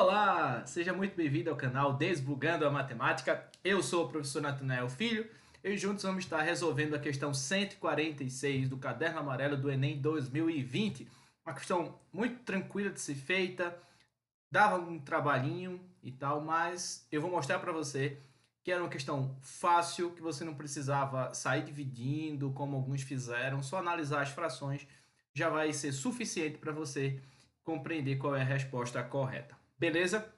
Olá, seja muito bem-vindo ao canal Desbugando a Matemática. Eu sou o professor Natanael Filho e juntos vamos estar resolvendo a questão 146 do Caderno Amarelo do Enem 2020. Uma questão muito tranquila de ser feita, dava um trabalhinho e tal, mas eu vou mostrar para você que era uma questão fácil, que você não precisava sair dividindo como alguns fizeram, só analisar as frações já vai ser suficiente para você compreender qual é a resposta correta. Beleza?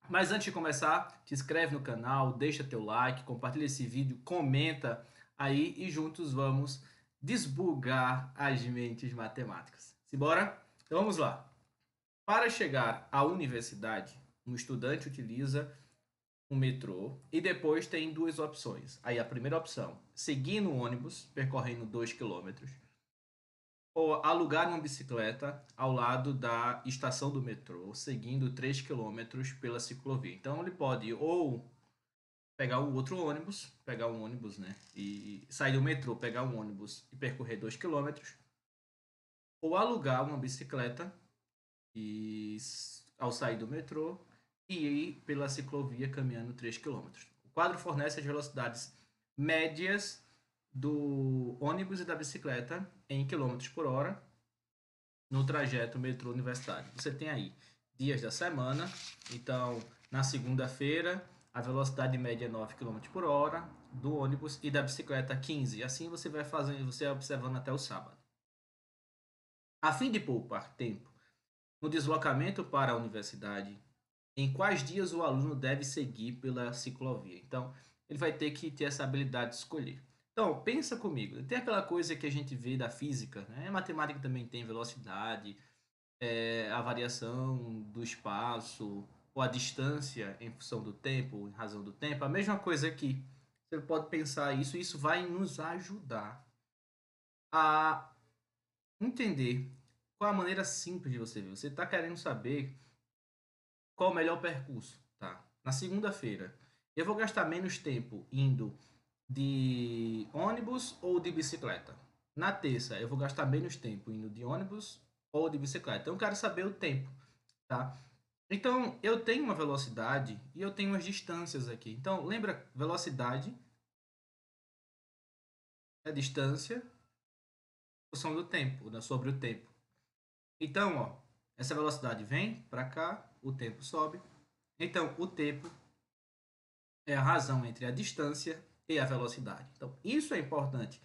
Mas antes de começar, te inscreve no canal, deixa teu like, compartilha esse vídeo, comenta aí e juntos vamos desbugar as mentes matemáticas. Simbora? Então vamos lá. Para chegar à universidade, um estudante utiliza um metrô e depois tem duas opções. Aí a primeira opção, seguir no ônibus percorrendo 2 quilômetros, ou alugar uma bicicleta ao lado da estação do metrô, seguindo 3 quilômetros pela ciclovia. Então ele pode ou pegar o outro ônibus, pegar um ônibus, né, e sair do metrô, pegar um ônibus e percorrer 2 quilômetros, ou alugar uma bicicleta e ao sair do metrô e ir pela ciclovia caminhando 3 quilômetros. O quadro fornece as velocidades médias do ônibus e da bicicleta em quilômetros por hora no trajeto metrô universitário. Você tem aí dias da semana, então na segunda-feira a velocidade média é 9 km por hora do ônibus e da bicicleta 15. Assim você vai fazendo, você vai observando até o sábado. A fim de poupar tempo no deslocamento para a universidade, em quais dias o aluno deve seguir pela ciclovia? Então, ele vai ter que ter essa habilidade de escolher. Então, pensa comigo. Tem aquela coisa que a gente vê da física, né? A matemática também tem velocidade, a variação do espaço ou a distância em função do tempo, em razão do tempo. A mesma coisa aqui. Você pode pensar isso e isso vai nos ajudar a entender qual a maneira simples de você ver. Você está querendo saber qual o melhor percurso, tá? Na segunda-feira, eu vou gastar menos tempo indo de ônibus ou de bicicleta. Na terça, eu vou gastar menos tempo indo de ônibus ou de bicicleta. Então, eu quero saber o tempo, tá? Então, eu tenho uma velocidade e eu tenho umas distâncias aqui. Então, lembra, velocidade é distância em função do tempo, né, sobre o tempo. Então, ó, essa velocidade vem para cá, o tempo sobe. Então, o tempo é a razão entre a distância e a velocidade. Então, isso é importante,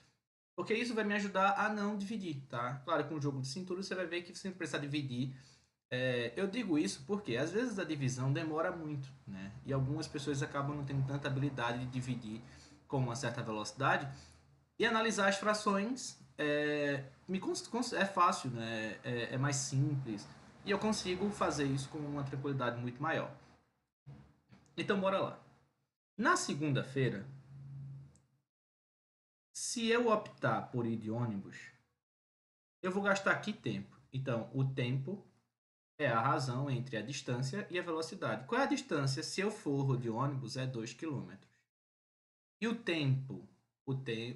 porque isso vai me ajudar a não dividir, tá? Claro, com o jogo de cintura você vai ver que você não precisa dividir. Eu digo isso porque às vezes a divisão demora muito, né? E algumas pessoas acabam não tendo tanta habilidade de dividir com uma certa velocidade e analisar as frações é fácil, né? É mais simples e eu consigo fazer isso com uma tranquilidade muito maior. Então, bora lá. Na segunda-feira, se eu optar por ir de ônibus, eu vou gastar aqui tempo. Então, o tempo é a razão entre a distância e a velocidade. Qual é a distância se eu for de ônibus? É 2 quilômetros. E o tempo?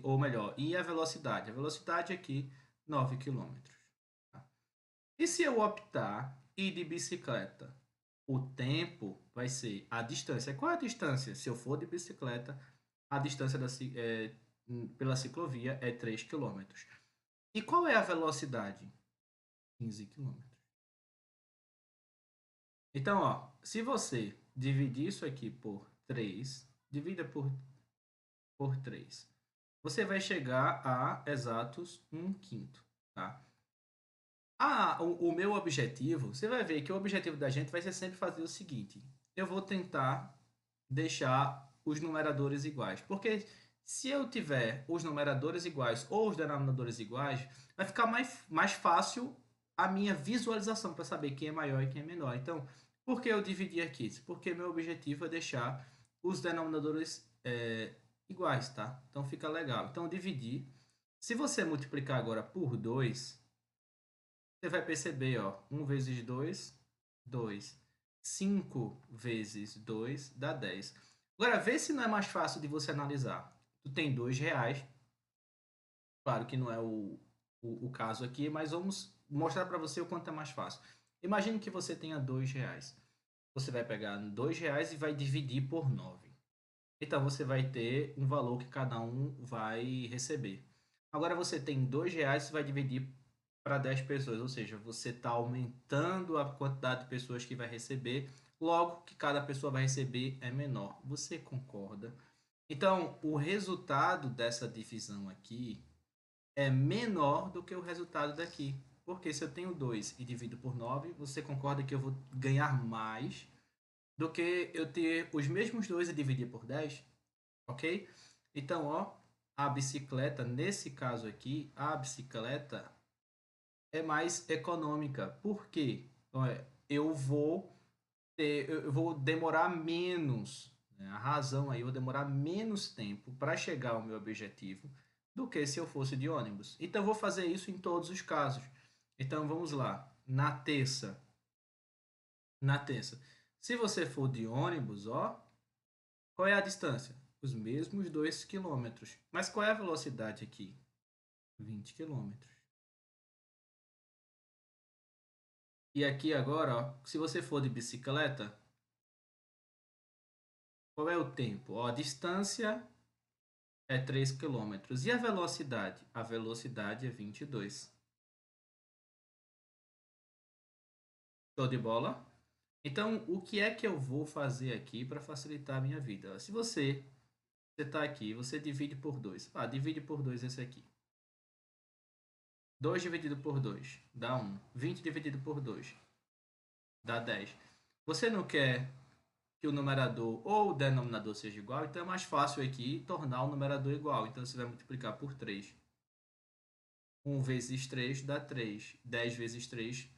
Ou melhor, e a velocidade? A velocidade aqui, 9 quilômetros. Tá? E se eu optar ir de bicicleta? O tempo vai ser a distância. Qual é a distância? Se eu for de bicicleta, a distância pela ciclovia é 3 quilômetros. E qual é a velocidade? 15 quilômetros. Então, ó, se você dividir isso aqui por 3, divida por 3, você vai chegar a exatos 1/5, tá? O meu objetivo, você vai ver que o objetivo da gente vai ser sempre fazer o seguinte: eu vou tentar deixar os numeradores iguais, porque se eu tiver os numeradores iguais ou os denominadores iguais, vai ficar mais fácil a minha visualização para saber quem é maior e quem é menor. Então, por que eu dividi aqui? Porque meu objetivo é deixar os denominadores iguais, tá? Então fica legal. Então, dividir. Se você multiplicar agora por 2, você vai perceber, ó, 1 vezes 2, 2. 5 vezes 2 dá 10. Agora, vê se não é mais fácil de você analisar. Tu tem R$ 2, claro que não é o caso aqui, mas vamos mostrar para você o quanto é mais fácil. Imagine que você tenha R$ 2. você vai pegar R$ 2 e vai dividir por 9. Então você vai ter um valor que cada um vai receber. Agora você tem R$ 2, você vai dividir para 10 pessoas, ou seja, você está aumentando a quantidade de pessoas que vai receber, logo que cada pessoa vai receber é menor. Você concorda? Então, o resultado dessa divisão aqui é menor do que o resultado daqui. Porque se eu tenho 2 e divido por 9, você concorda que eu vou ganhar mais do que eu ter os mesmos 2 e dividir por 10? Ok? Então, ó, a bicicleta, nesse caso aqui, a bicicleta é mais econômica. Por quê? Eu vou demorar menos, né? A razão aí, eu vou demorar menos tempo para chegar ao meu objetivo do que se eu fosse de ônibus. Então, eu vou fazer isso em todos os casos. Então, vamos lá. Na terça. Se você for de ônibus, ó, qual é a distância? Os mesmos 2 quilômetros. Mas qual é a velocidade aqui? 20 quilômetros. E aqui agora, ó, se você for de bicicleta, qual é o tempo? Ó, a distância é 3 quilômetros. E a velocidade? A velocidade é 22. Show de bola? Então, o que é que eu vou fazer aqui para facilitar a minha vida? Se você está aqui, você divide por 2. Ah, divide por 2 esse aqui. 2 dividido por 2 dá 1. 20 dividido por 2 dá 10. Você não quer que o numerador ou o denominador seja igual, então é mais fácil aqui tornar o numerador igual. Então você vai multiplicar por 3. 1 vezes 3 dá 3. 10 vezes 3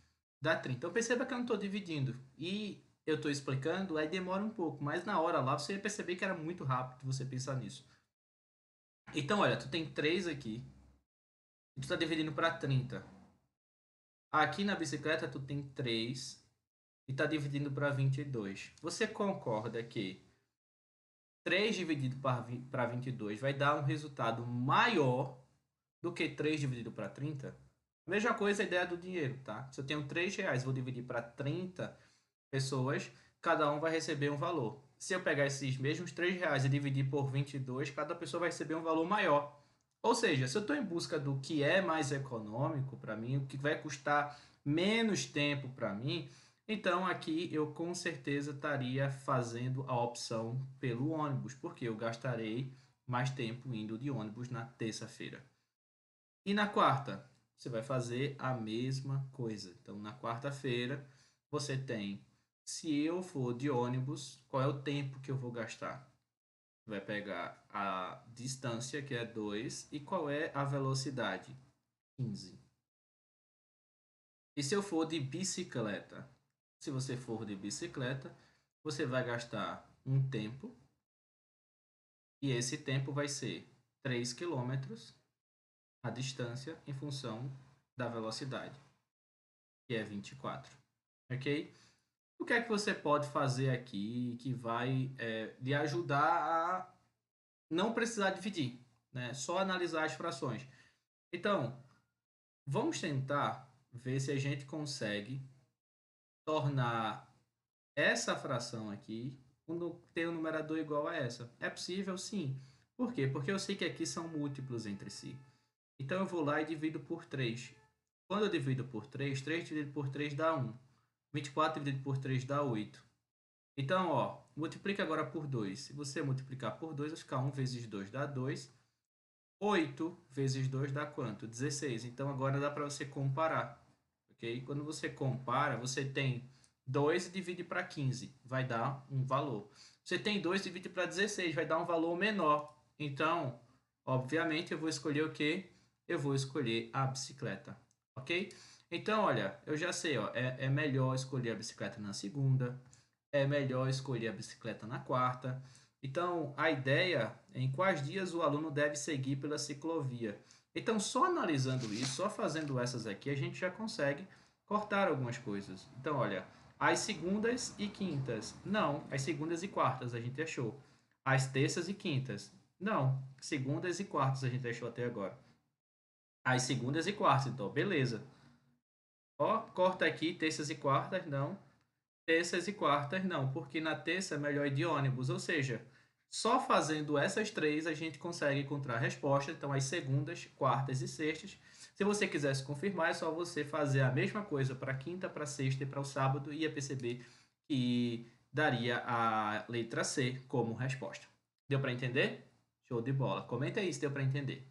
dá 30. Então perceba que eu não estou dividindo. E eu estou explicando, aí demora um pouco. Mas na hora lá você ia perceber que era muito rápido você pensar nisso. Então, olha, tu tem 3 aqui. E tu está dividindo para 30. Aqui na bicicleta tu tem 3 e está dividindo para 22. Você concorda que 3 dividido para 22 vai dar um resultado maior do que 3 dividido para 30? Mesma coisa a ideia do dinheiro, tá? Se eu tenho R$ 3, vou dividir para 30 pessoas, cada um vai receber um valor. Se eu pegar esses mesmos R$ 3 e dividir por 22, cada pessoa vai receber um valor maior. Ou seja, se eu estou em busca do que é mais econômico para mim, o que vai custar menos tempo para mim, então aqui eu com certeza estaria fazendo a opção pelo ônibus, porque eu gastarei mais tempo indo de ônibus na terça-feira. E na quarta, você vai fazer a mesma coisa. Então, na quarta-feira, você tem, se eu for de ônibus, qual é o tempo que eu vou gastar? Vai pegar a distância, que é 2, e qual é a velocidade? 15. E se eu for de bicicleta? Se você for de bicicleta, você vai gastar um tempo, e esse tempo vai ser 3 quilômetros, a distância em função da velocidade, que é 24. Ok? O que é que você pode fazer aqui que vai lhe ajudar a não precisar dividir, né? Só analisar as frações. Então, vamos tentar ver se a gente consegue tornar essa fração aqui quando tem um numerador igual a essa. É possível, sim. Por quê? Porque eu sei que aqui são múltiplos entre si. Então eu vou lá e divido por 3. Quando eu divido por 3, 3 dividido por 3 dá 1. 24 dividido por 3 dá 8. Então, ó, multiplica agora por 2. Se você multiplicar por 2, vai ficar 1 vezes 2 dá 2. 8 vezes 2 dá quanto? 16. Então agora dá para você comparar. Ok? Quando você compara, você tem 2 e divide para 15. Vai dar um valor. Você tem 2 e divide para 16. Vai dar um valor menor. Então, obviamente, eu vou escolher o quê? Eu vou escolher a bicicleta. Ok? Então, olha, eu já sei, ó, é melhor escolher a bicicleta na segunda, é melhor escolher a bicicleta na quarta. Então, a ideia é em quais dias o aluno deve seguir pela ciclovia. Então, só analisando isso, só fazendo essas aqui, a gente já consegue cortar algumas coisas. Então, olha, as segundas e quintas. Não, as segundas e quartas a gente achou. As terças e quintas. Não, segundas e quartas a gente achou até agora. As segundas e quartas, então, beleza. Ó, corta aqui, terças e quartas, não. Terças e quartas não, porque na terça é melhor ir de ônibus, ou seja, só fazendo essas três a gente consegue encontrar a resposta. Então, as segundas, quartas e sextas. Se você quisesse confirmar, é só você fazer a mesma coisa para quinta, para sexta e para o sábado e ia perceber que daria a letra C como resposta. Deu para entender? Show de bola. Comenta aí se deu para entender.